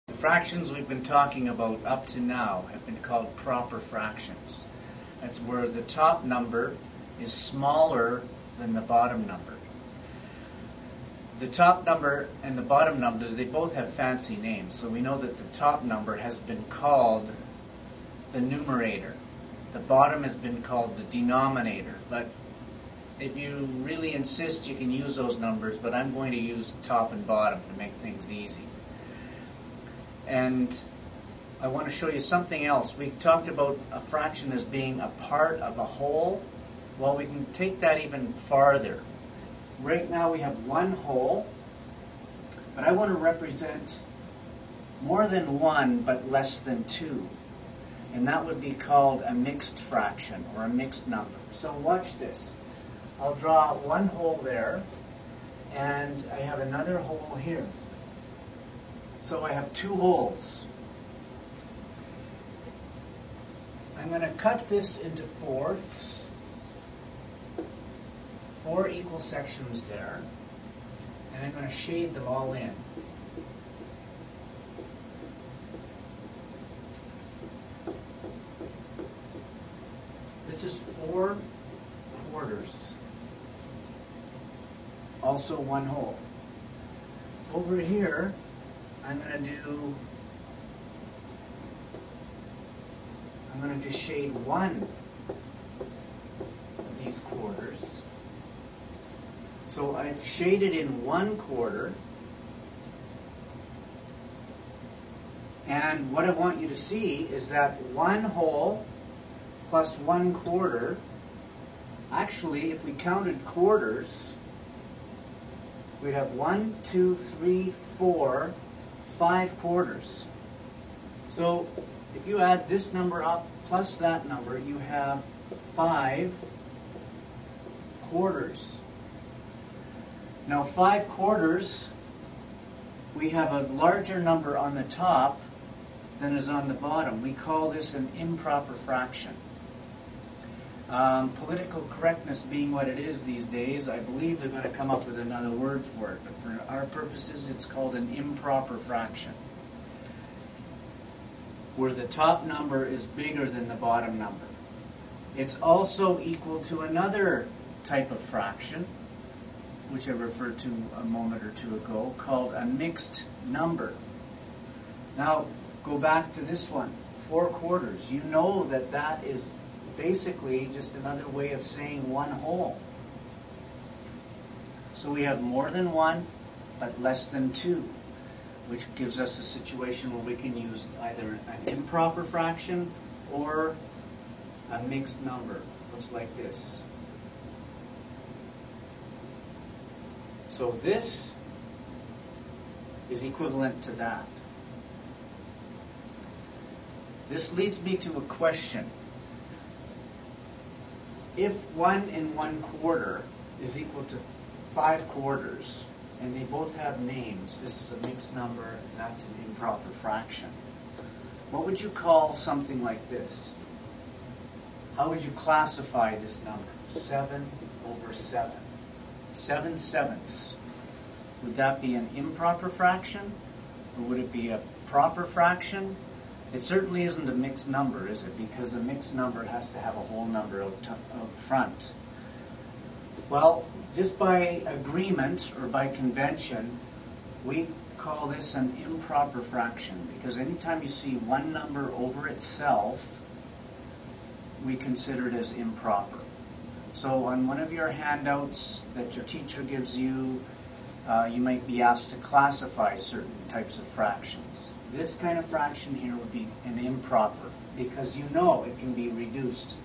The fractions we've been talking about up to now have been called proper fractions. That's where the top number is smaller than the bottom number. The top number and the bottom numbers, they both have fancy names. So we know that the top number has been called the numerator. The bottom has been called the denominator. But if you really insist, you can use those numbers, but I'm going to use top and bottom to make things easy. And I want to show you something else. We talked about a fraction as being a part of a whole. Well, we can take that even farther. Right now we have one whole, but I want to represent more than one but less than two. And that would be called a mixed fraction or a mixed number. So watch this. I'll draw one whole there, and I have another hole here. So I have two holes. I'm going to cut this into fourths, 4 equal sections there, and I'm going to shade them all in. This is 4 quarters, also one hole. Over here, I'm going to just shade one of these quarters. So I've shaded in 1 quarter, and what I want you to see is that 1 whole plus 1 quarter, actually if we counted quarters, we'd have 1, 2, 3, 4, 5 quarters. So if you add this number up plus that number, you have 5 quarters. Now 5 quarters, we have a larger number on the top than is on the bottom. We call this an improper fraction. Political correctness being what it is these days, I believe they're going to come up with another word for it, but for our purposes it's called an improper fraction, where the top number is bigger than the bottom number. It's also equal to another type of fraction, which I referred to a moment or two ago, called a mixed number. Now, go back to this one, 4 quarters. You know that that is basically just another way of saying 1 whole. So we have more than 1, but less than 2, which gives us a situation where we can use either an improper fraction or a mixed number. Looks like this. So this is equivalent to that. This leads me to a question. If 1 and 1 quarter is equal to 5 quarters, and they both have names, this is a mixed number and that's an improper fraction, what would you call something like this? How would you classify this number? 7 over 7. 7 sevenths. Would that be an improper fraction? Or would it be a proper fraction? It certainly isn't a mixed number, is it? Because a mixed number has to have a whole number out front. Well, just by agreement or by convention, we call this an improper fraction, because anytime you see one number over itself, we consider it as improper. So on one of your handouts that your teacher gives you, you might be asked to classify certain types of fractions. This kind of fraction here would be an improper, because you know it can be reduced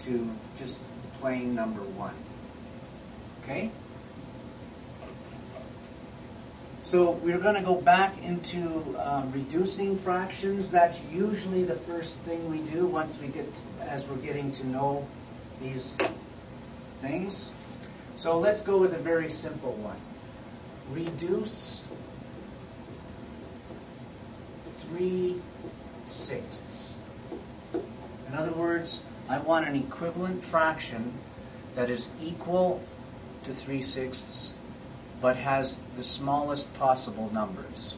to just plain number 1. Okay? So we're going to go back into reducing fractions. That's usually the first thing we do once we get, as we're getting to know these things. So let's go with a very simple one. Reduce 3/6. In other words, I want an equivalent fraction that is equal to 3/6 but has the smallest possible numbers.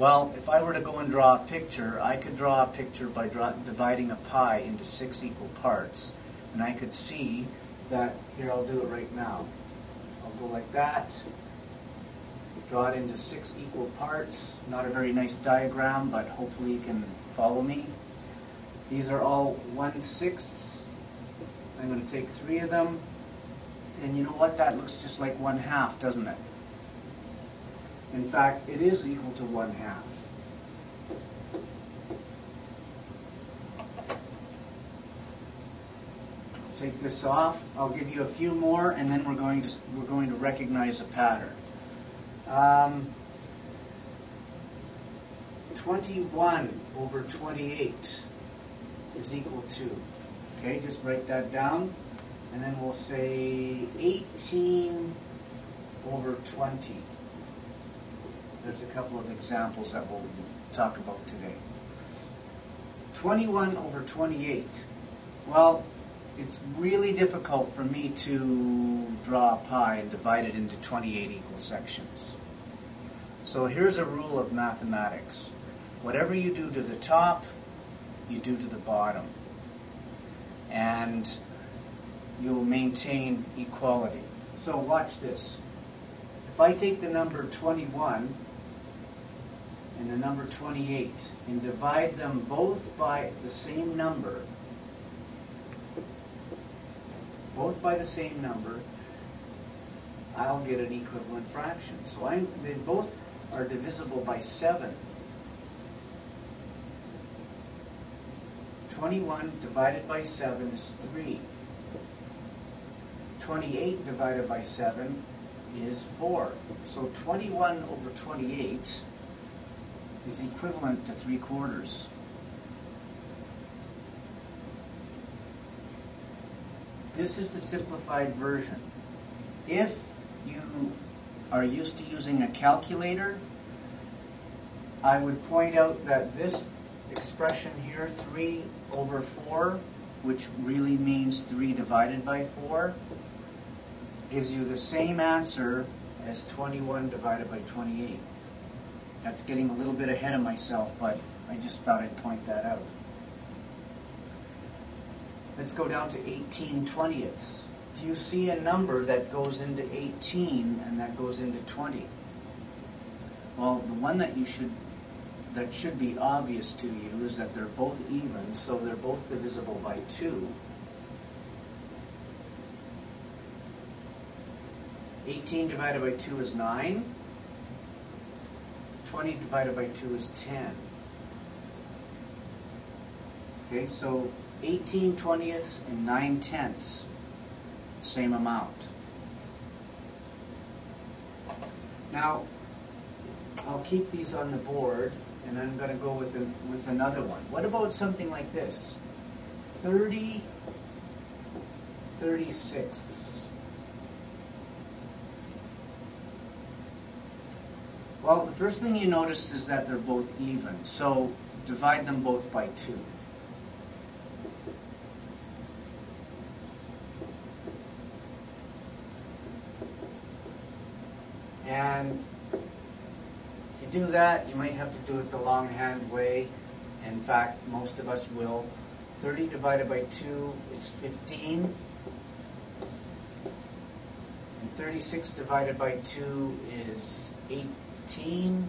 Well, if I were to go and draw a picture, I could draw a picture by dividing a pie into 6 equal parts. And I could see that, here I'll do it right now. I'll go like that, draw it into 6 equal parts. Not a very nice diagram, but hopefully you can follow me. These are all 1/6. I'm going to take 3 of them. And you know what? That looks just like 1/2, doesn't it? In fact, it is equal to 1/2. Take this off. I'll give you a few more, and then we're going to recognize a pattern. 21 over 28 is equal to. Okay, just write that down, and then we'll say 18 over 20. There's a couple of examples that we'll talk about today. 21 over 28. Well, it's really difficult for me to draw a pie and divide it into 28 equal sections. So here's a rule of mathematics. Whatever you do to the top, you do to the bottom. And you'll maintain equality. So watch this. If I take the number 21 and the number 28 and divide them both by the same number, I'll get an equivalent fraction. So they both are divisible by 7. 21 divided by 7 is 3. 28 divided by 7 is 4. So 21 over 28 is equivalent to 3/4. This is the simplified version. If you are used to using a calculator, I would point out that this expression here, 3 over 4, which really means 3 divided by 4, gives you the same answer as 21 divided by 28. That's getting a little bit ahead of myself, but I just thought I'd point that out. Let's go down to 18/20. Do you see a number that goes into 18 and that goes into 20? Well, the one that should be obvious to you is that they're both even, so they're both divisible by 2. 18 divided by 2 is 9. 20 divided by 2 is 10. Okay, so 18/20 and 9/10, same amount. Now, I'll keep these on the board, and I'm going to go with another one. What about something like this? 30/36. Well, the first thing you notice is that they're both even, so divide them both by 2. And if you do that, you might have to do it the longhand way. In fact, most of us will. 30 divided by 2 is 15. And 36 divided by 2 is 18.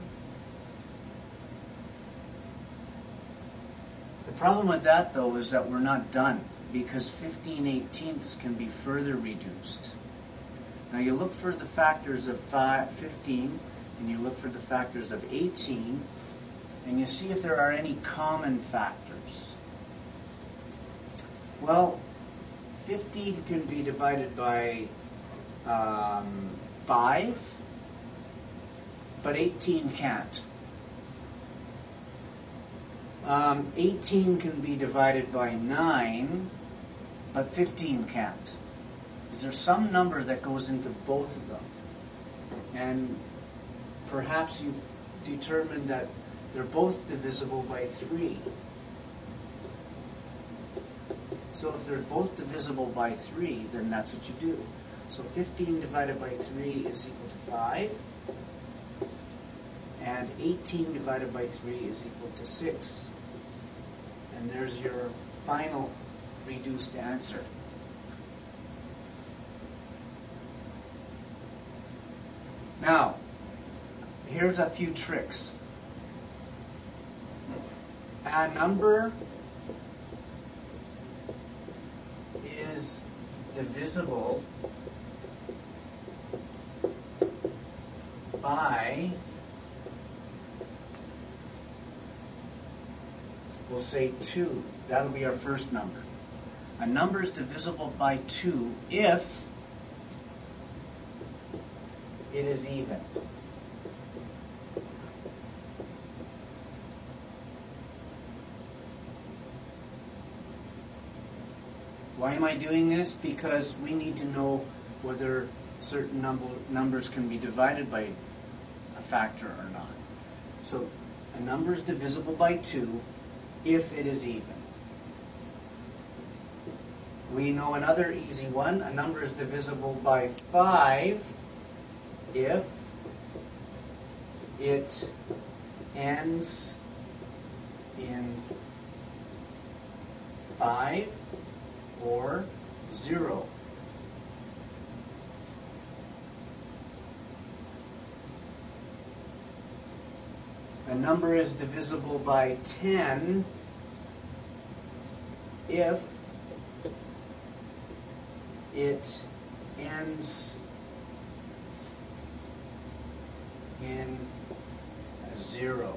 The problem with that, though, is that we're not done, because 15/18 can be further reduced. Now you look for the factors of 15, and you look for the factors of 18, and you see if there are any common factors. Well, 15 can be divided by 5, but 18 can't. 18 can be divided by 9, but 15 can't. Is there some number that goes into both of them? And perhaps you've determined that they're both divisible by 3. So if they're both divisible by 3, then that's what you do. So 15 divided by 3 is equal to 5. And 18 divided by 3 is equal to 6. And there's your final reduced answer. Now, here's a few tricks. A number is divisible by, we'll say 2. That'll be our first number. A number is divisible by 2 if it is even. Why am I doing this? Because we need to know whether certain numbers can be divided by a factor or not. So a number is divisible by 2 if it is even. We know another easy one. A number is divisible by 5 if it ends in 5 or 0. A number is divisible by 10 if it ends in 0.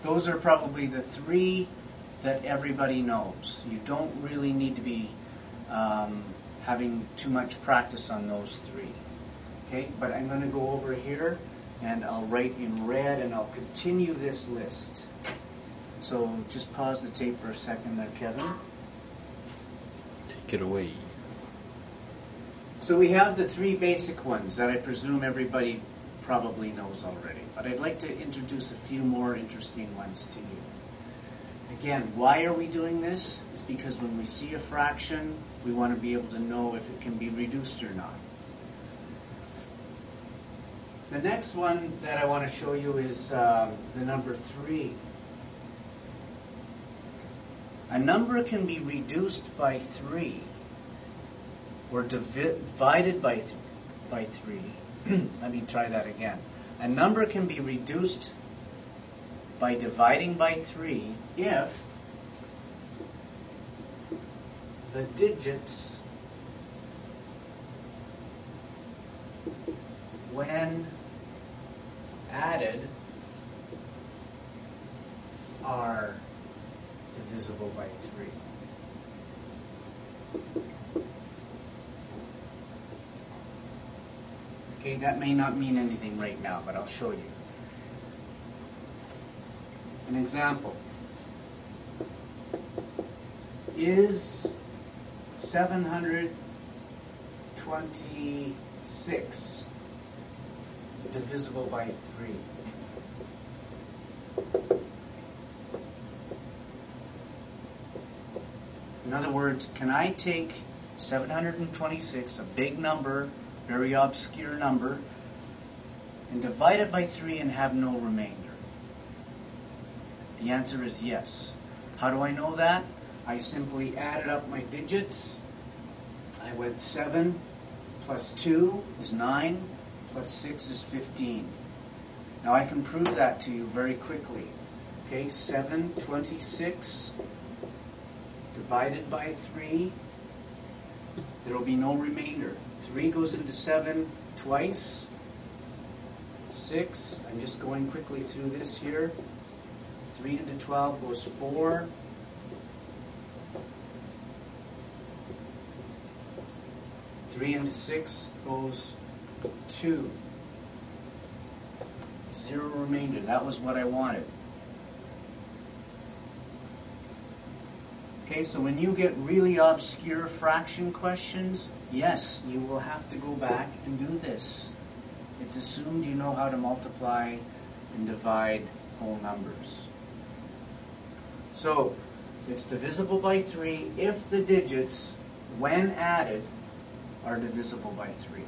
Those are probably the 3 that everybody knows. You don't really need to be having too much practice on those 3. Okay, but I'm going to go over here and I'll write in red and I'll continue this list. So just pause the tape for a second there, Kevin. Take it away. So we have the 3 basic ones that I presume everybody probably knows already. But I'd like to introduce a few more interesting ones to you. Again, why are we doing this? It's because when we see a fraction, we want to be able to know if it can be reduced or not. The next one that I want to show you is the number 3. A number can be reduced by 3 or divided by 3. Let me try that again. A number can be reduced by dividing by 3 if the digits, when added, are divisible by 3. Okay, that may not mean anything right now, but I'll show you. An example. Is 726 divisible by 3? In other words, can I take 726, a big number, very obscure number, and divide it by 3 and have no remainder? The answer is yes. How do I know that? I simply added up my digits. I went 7 plus 2 is 9, plus 6 is 15. Now I can prove that to you very quickly. Okay, 726 divided by 3, there will be no remainder. 3 goes into 7 twice. 6, I'm just going quickly through this here. 3 into 12 goes 4. 3 into 6 goes 2. 0 remainder. That was what I wanted. Okay, so when you get really obscure fraction questions, yes, you will have to go back and do this. It's assumed you know how to multiply and divide whole numbers. So, it's divisible by 3 if the digits, when added, are divisible by 3.